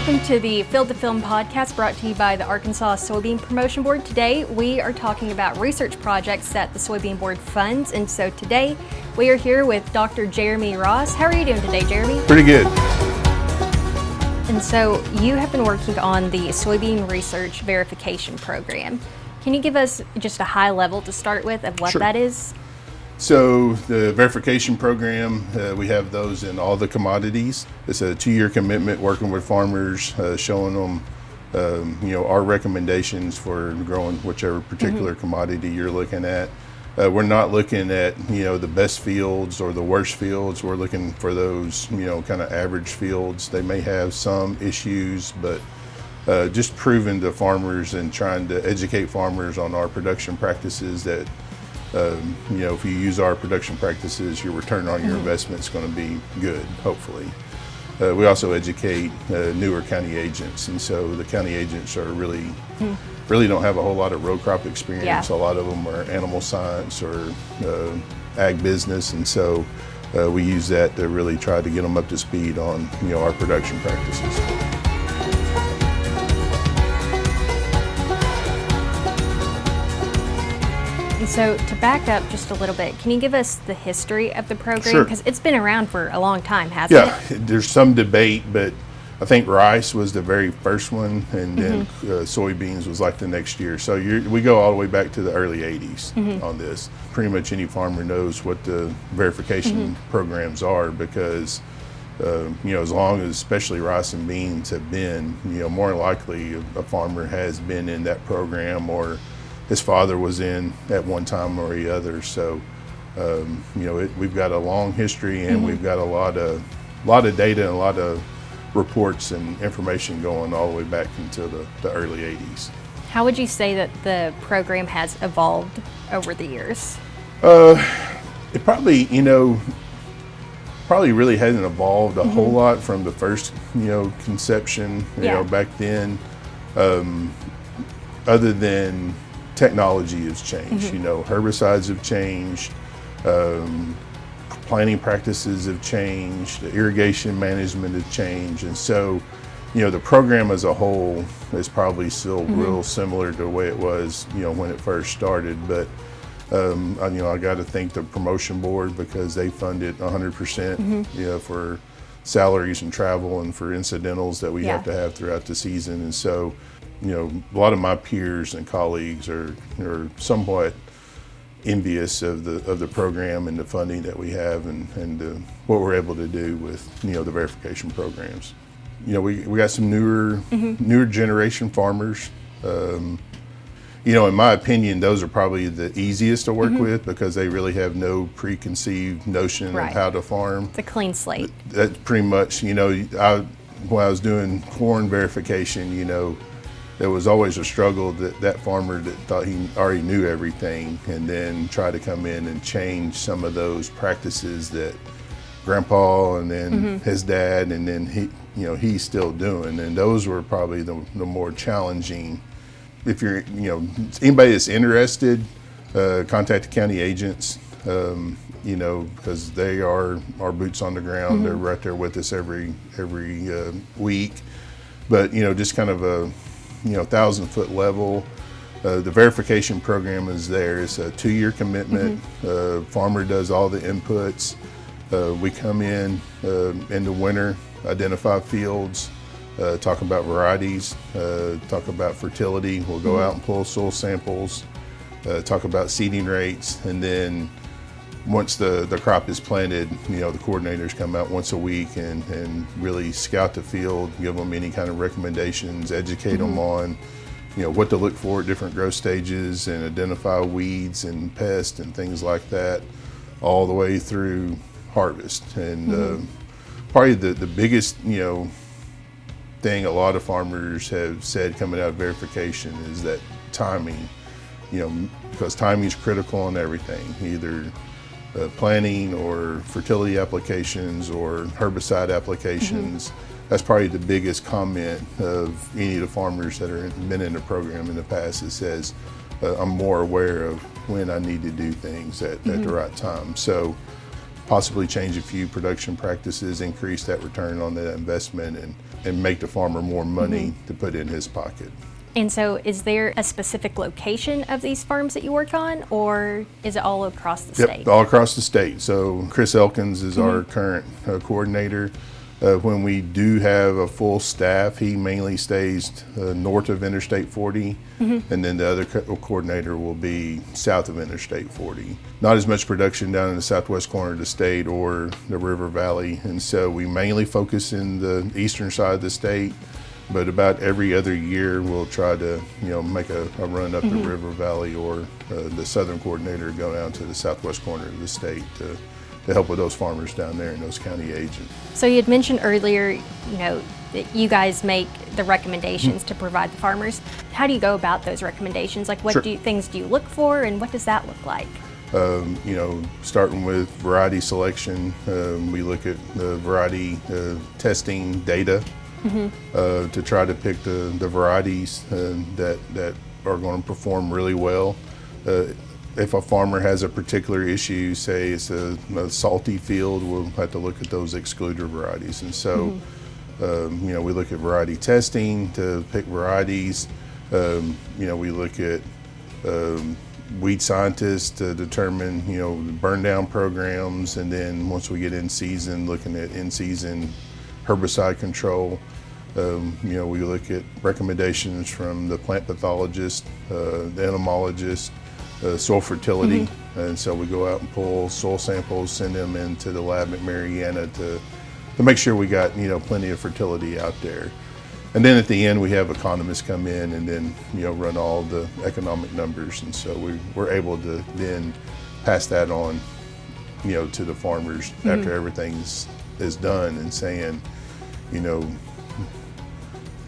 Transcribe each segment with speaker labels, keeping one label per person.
Speaker 1: Welcome to the Field to Film podcast brought to you by the Arkansas Soybean Promotion Board. Today we are talking about research projects that the Soybean Board funds, and so today we are here with Dr. Jeremy Ross. How are you doing today, Jeremy?
Speaker 2: Pretty good.
Speaker 1: And so you have been working on the Soybean Research Verification Program. Can you give us just a high level to start with of what
Speaker 2: Sure.
Speaker 1: that is?
Speaker 2: So the verification program, we have those in all the commodities. It's a 2-year commitment working with farmers, showing them, our recommendations for growing whichever particular commodity you're looking at. We're not looking at, the best fields or the worst fields. We're looking for those, kind of average fields. They may have some issues, but just proving to farmers and trying to educate farmers on our production practices that if you use our production practices, your return on your investment is going to be good, hopefully. We also educate newer county agents, and so the county agents are really don't have a whole lot of row crop experience.
Speaker 1: Yeah.
Speaker 2: A lot of them are animal science or ag business, and so we use that to really try to get them up to speed on our production practices.
Speaker 1: And so to back up just a little bit, can you give us the history of the program?
Speaker 2: Sure.
Speaker 1: Because it's been around for a long time, hasn't it?
Speaker 2: Yeah, there's some debate, but I think rice was the very first one, and then soybeans was like the next year. So we go all the way back to the early 80s on this. Pretty much any farmer knows what the verification programs are because, as long as especially rice and beans have been, more likely a farmer has been in that program or his father was in at one time or the other. So, we've got a long history, and we've got a lot of data and a lot of reports and information going all the way back into the early 80s.
Speaker 1: How would you say that the program has evolved over the years?
Speaker 2: It probably, really hasn't evolved a whole lot from the first, conception, back then, other than technology has changed. Herbicides have changed, planting practices have changed, the irrigation management has changed, and so, the program as a whole is probably still real similar to the way it was, when it first started. But I got to thank the promotion board because they fund it 100%, for salaries and travel and for incidentals that we have to have throughout the season, and so. A lot of my peers and colleagues are somewhat envious of the program and the funding that we have and what we're able to do with the verification programs. We got some newer generation farmers. In my opinion, those are probably the easiest to work with because they really have no preconceived notion of how to farm.
Speaker 1: It's a clean slate.
Speaker 2: That's pretty much, when I was doing corn verification, there was always a struggle that farmer that thought he already knew everything and then try to come in and change some of those practices that grandpa and then his dad and then he's still doing. And those were probably the more challenging. If you're, anybody that's interested, contact the county agents, because they are our boots on the ground. They're right there with us every week. But, just kind of a, 1,000-foot level. The verification program is there. It's a 2-year commitment. Farmer does all the inputs. We come in the winter, identify fields, talk about varieties, talk about fertility. We'll go out and pull soil samples, talk about seeding rates, and then once the crop is planted, the coordinators come out once a week and really scout the field, give them any kind of recommendations, educate them on, what to look for at different growth stages and identify weeds and pests and things like that all the way through harvest. And probably the biggest, thing a lot of farmers have said coming out of verification is that timing, because timing is critical on everything, either planting or fertility applications or herbicide applications. That's probably the biggest comment of any of the farmers that have been in the program in the past. It says, I'm more aware of when I need to do things at the right time. So possibly change a few production practices, increase that return on that investment, and and make the farmer more money to put in his pocket.
Speaker 1: And so is there a specific location of these farms that you work on, or is it all across the state?
Speaker 2: All across the state. So Chris Elkins is our current coordinator. When we do have a full staff, he mainly stays north of Interstate 40, and then the other coordinator will be south of Interstate 40. Not as much production down in the southwest corner of the state or the River Valley, and so we mainly focus in the eastern side of the state. But about every other year, we'll try to, make a run up the River Valley, or the southern coordinator go down to the southwest corner of the state to help with those farmers down there and those county agents.
Speaker 1: So you had mentioned earlier, that you guys make the recommendations to provide the farmers. How do you go about those recommendations? Like, what things do you look for, and what does that look like?
Speaker 2: Starting with variety selection, we look at the variety testing data. To try to pick the varieties that are going to perform really well. If a farmer has a particular issue, say it's a salty field, we'll have to look at those excluder varieties. And so, we look at variety testing to pick varieties. We look at weed scientists to determine, burn down programs. And then once we get in season, looking at in-season herbicide control. We look at recommendations from the plant pathologist, the entomologist, soil fertility, and so we go out and pull soil samples, send them into the lab at Marianna to make sure we got plenty of fertility out there. And then at the end we have economists come in and then run all the economic numbers, and so we're able to then pass that on to the farmers after everything is done, and saying,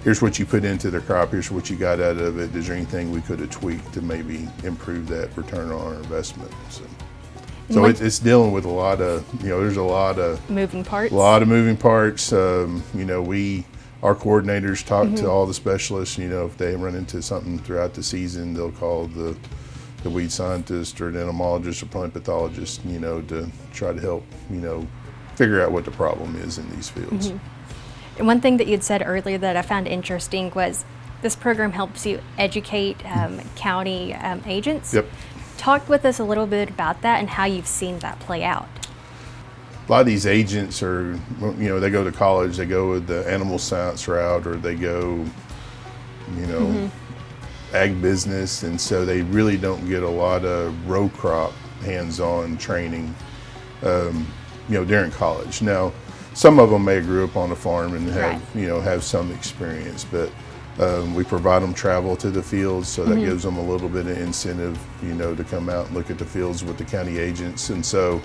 Speaker 2: here's what you put into the crop, here's what you got out of it. Is there anything we could have tweaked to maybe improve that return on our investment? So it's dealing with a lot of, there's a lot of
Speaker 1: moving parts.
Speaker 2: Our coordinators talk to all the specialists. If they run into something throughout the season, they'll call the weed scientist or the entomologist or plant pathologist, to try to help, figure out what the problem is in these fields.
Speaker 1: And one thing that you'd said earlier that I found interesting was this program helps you educate county agents.
Speaker 2: Yep.
Speaker 1: Talk with us a little bit about that and how you've seen that play out.
Speaker 2: A lot of these agents are, they go to college, they go with the animal science route, or they go, ag business, and so they really don't get a lot of row crop hands-on training, during college. Now, some of them may have grew up on a farm and have, have some experience, but we provide them travel to the fields, so that gives them a little bit of incentive, to come out and look at the fields with the county agents. And so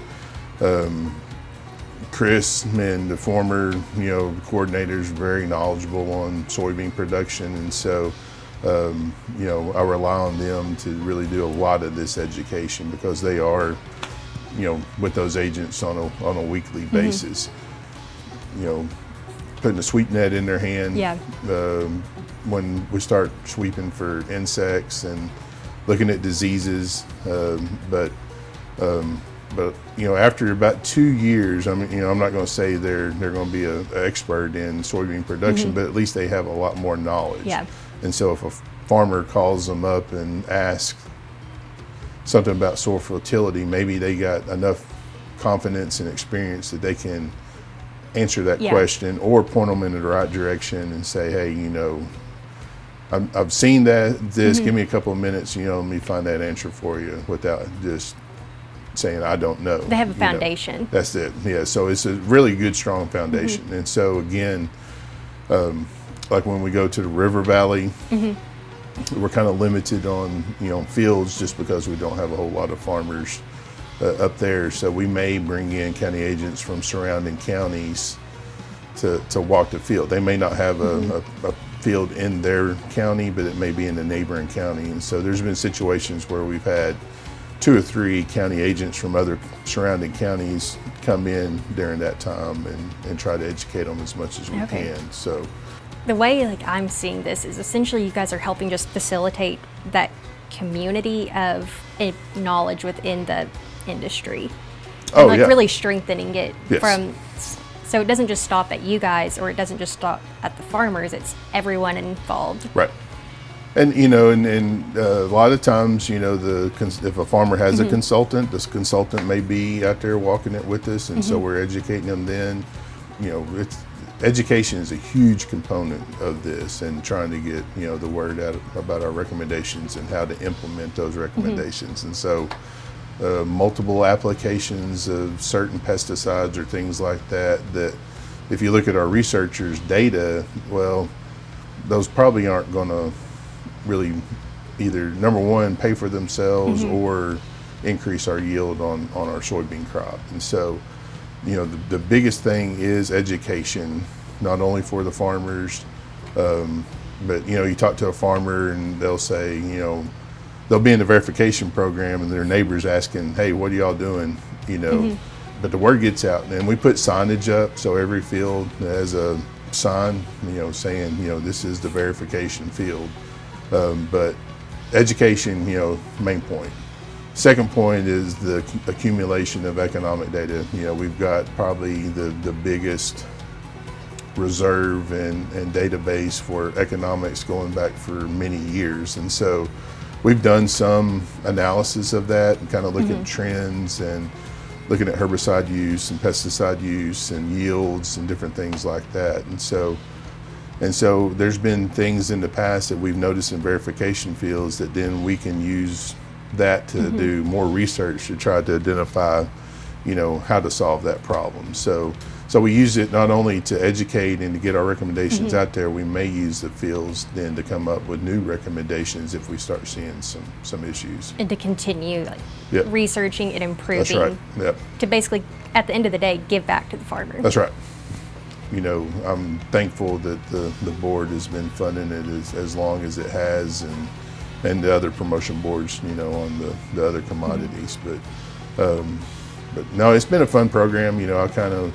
Speaker 2: Chris and the former, coordinators are very knowledgeable on soybean production, and so I rely on them to really do a lot of this education, because they are, with those agents on a weekly basis. Putting a sweep net in their hand.
Speaker 1: Yeah.
Speaker 2: When we start sweeping for insects and looking at diseases, but after about 2 years, I'm not going to say they're going to be an expert in soybean production, but at least they have a lot more knowledge.
Speaker 1: Yeah.
Speaker 2: And so if a farmer calls them up and asks something about soil fertility, maybe they got enough confidence and experience that they can answer that question, or point them in the right direction and say, hey, I've seen this, give me a couple of minutes, let me find that answer for you, without just saying, I don't know.
Speaker 1: They have a foundation.
Speaker 2: That's it, yeah. So it's a really good, strong foundation. And so again, like when we go to the River Valley, we're kind of limited on, fields, just because we don't have a whole lot of farmers up there. So we may bring in county agents from surrounding counties to walk the field. They may not have a field in their county, but it may be in the neighboring county. And so there's been situations where we've had 2 or 3 county agents from other surrounding counties come in during that time and try to educate them as much as we can. So
Speaker 1: the way I'm seeing this is essentially you guys are helping just facilitate that community of knowledge within the industry, and really strengthening it from So it doesn't just stop at you guys, or it doesn't just stop at the farmers, it's everyone involved.
Speaker 2: Right. And, a lot of times, if a farmer has a consultant, this consultant may be out there walking it with us, and so we're educating them then. Education is a huge component of this, and trying to get, the word out about our recommendations and how to implement those recommendations. And so multiple applications of certain pesticides or things like that if you look at our researchers' data, well, those probably aren't going to really either, number one, pay for themselves or increase our yield on our soybean crop. And so, the biggest thing is education, not only for the farmers, but, you talk to a farmer and they'll say, they'll be in the verification program and their neighbor's asking, hey, what are y'all doing? But the word gets out, and we put signage up, so every field has a sign, saying, this is the verification field. But education, main point. Second point is the accumulation of economic data. We've got probably the biggest reserve and database for economics going back for many years. And so we've done some analysis of that and kind of look at trends and looking at herbicide use and pesticide use and yields and different things like that. And so there's been things in the past that we've noticed in verification fields that then we can use that to do more research to try to identify, how to solve that problem. So we use it not only to educate and to get our recommendations out there, we may use the fields then to come up with new recommendations if we start seeing some issues.
Speaker 1: And to continue researching and improving.
Speaker 2: That's right. Yep.
Speaker 1: To basically, at the end of the day, give back to the farmer.
Speaker 2: That's right. I'm thankful that the board has been funding it as long as it has, and the other promotion boards, on the other commodities. But no, it's been a fun program. I kind of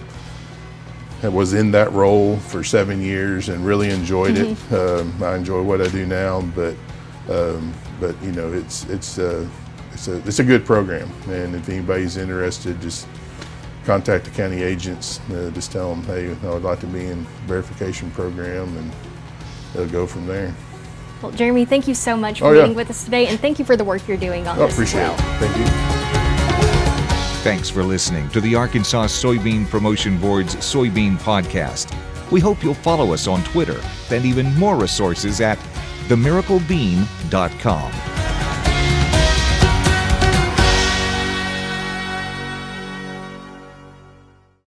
Speaker 2: was in that role for 7 years and really enjoyed it. I enjoy what I do now, but it's a good program. And if anybody's interested, just contact the county agents. Just tell them, hey, I would like to be in the verification program, and they'll go from there.
Speaker 1: Well, Jeremy, thank you so much for being with us today, and thank you for the work you're doing on this
Speaker 2: appreciate
Speaker 1: as well.
Speaker 2: it. Thank you.
Speaker 3: Thanks for listening to the Arkansas Soybean Promotion Board's Soybean Podcast. We hope you'll follow us on Twitter and even more resources at themiraclebean.com.